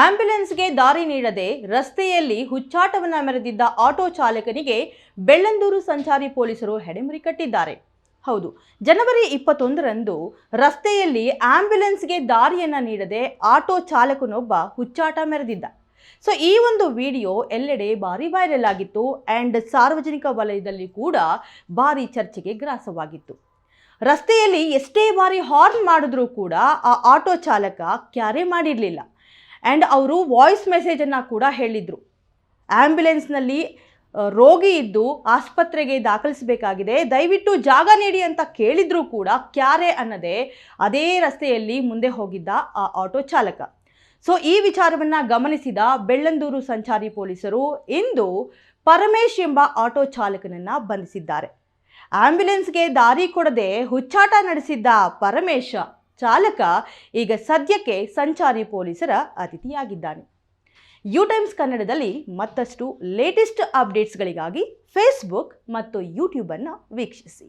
ಆಂಬ್ಯುಲೆನ್ಸ್ಗೆ ದಾರಿ ನೀಡದೆ ರಸ್ತೆಯಲ್ಲಿ ಹುಚ್ಚಾಟವನ್ನ ಮೆರೆದಿದ್ದ ಆಟೋ ಚಾಲಕನಿಗೆ ಬೆಳ್ಳಂದೂರು ಸಂಚಾರಿ ಪೊಲೀಸರು ಹೆಡೆಮುರಿ ಕಟ್ಟಿದ್ದಾರೆ. ಹೌದು, ಜನವರಿ 21ರಂದು ರಸ್ತೆಯಲ್ಲಿ ಆಂಬ್ಯುಲೆನ್ಸ್ಗೆ ದಾರಿಯನ್ನ ನೀಡದೆ ಆಟೋ ಚಾಲಕನೊಬ್ಬ ಹುಚ್ಚಾಟ ಮೆರೆದಿದ್ದ. ಸೊ ಈ ಒಂದು ವಿಡಿಯೋ ಎಲ್ಲೆಡೆ ಭಾರಿ ವೈರಲ್ ಆಗಿತ್ತು ಆ್ಯಂಡ್ ಸಾರ್ವಜನಿಕ ವಲಯದಲ್ಲಿ ಕೂಡ ಭಾರಿ ಚರ್ಚೆಗೆ ಗ್ರಾಸವಾಗಿತ್ತು. ರಸ್ತೆಯಲ್ಲಿ ಎಷ್ಟೇ ಬಾರಿ ಹಾರ್ನ್ ಮಾಡಿದ್ರೂ ಕೂಡ ಆ ಆಟೋ ಚಾಲಕ ಕ್ಯಾರೆ ಮಾಡಿರಲಿಲ್ಲ. ಆ್ಯಂಡ್ ಅವರು ವಾಯ್ಸ್ ಮೆಸೇಜನ್ನು ಕೂಡ ಹೇಳಿದರು. ಆ್ಯಂಬ್ಯುಲೆನ್ಸ್ನಲ್ಲಿ ರೋಗಿ ಇದ್ದು ಆಸ್ಪತ್ರೆಗೆ ದಾಖಲಿಸಬೇಕಾಗಿದೆ, ದಯವಿಟ್ಟು ಜಾಗ ನೀಡಿ ಅಂತ ಕೇಳಿದರೂ ಕೂಡ ಕ್ಯಾರೆ ಅನ್ನದೇ ಅದೇ ರಸ್ತೆಯಲ್ಲಿ ಮುಂದೆ ಹೋಗಿದ್ದ ಆ ಆಟೋ ಚಾಲಕ. ಸೊ ಈ ವಿಚಾರವನ್ನು ಗಮನಿಸಿದ ಬೆಳ್ಳಂದೂರು ಸಂಚಾರಿ ಪೊಲೀಸರು ಇಂದು ಪರಮೇಶ್ ಎಂಬ ಆಟೋ ಚಾಲಕನನ್ನು ಬಂಧಿಸಿದ್ದಾರೆ. ಆಂಬ್ಯುಲೆನ್ಸ್ಗೆ ದಾರಿ ಕೊಡದೆ ಹುಚ್ಚಾಟ ನಡೆಸಿದ್ದ ಪರಮೇಶ ಚಾಲಕ ಈಗ ಸದ್ಯಕ್ಕೆ ಸಂಚಾರಿ ಪೊಲೀಸರ ಅತಿಥಿಯಾಗಿದ್ದಾನೆ. ಯು ಟೈಮ್ಸ್ ಕನ್ನಡದಲ್ಲಿ ಮತ್ತಷ್ಟು ಲೇಟೆಸ್ಟ್ ಅಪ್ಡೇಟ್ಸ್ಗಳಿಗಾಗಿ ಫೇಸ್ಬುಕ್ ಮತ್ತು ಯೂಟ್ಯೂಬನ್ನು ವೀಕ್ಷಿಸಿ.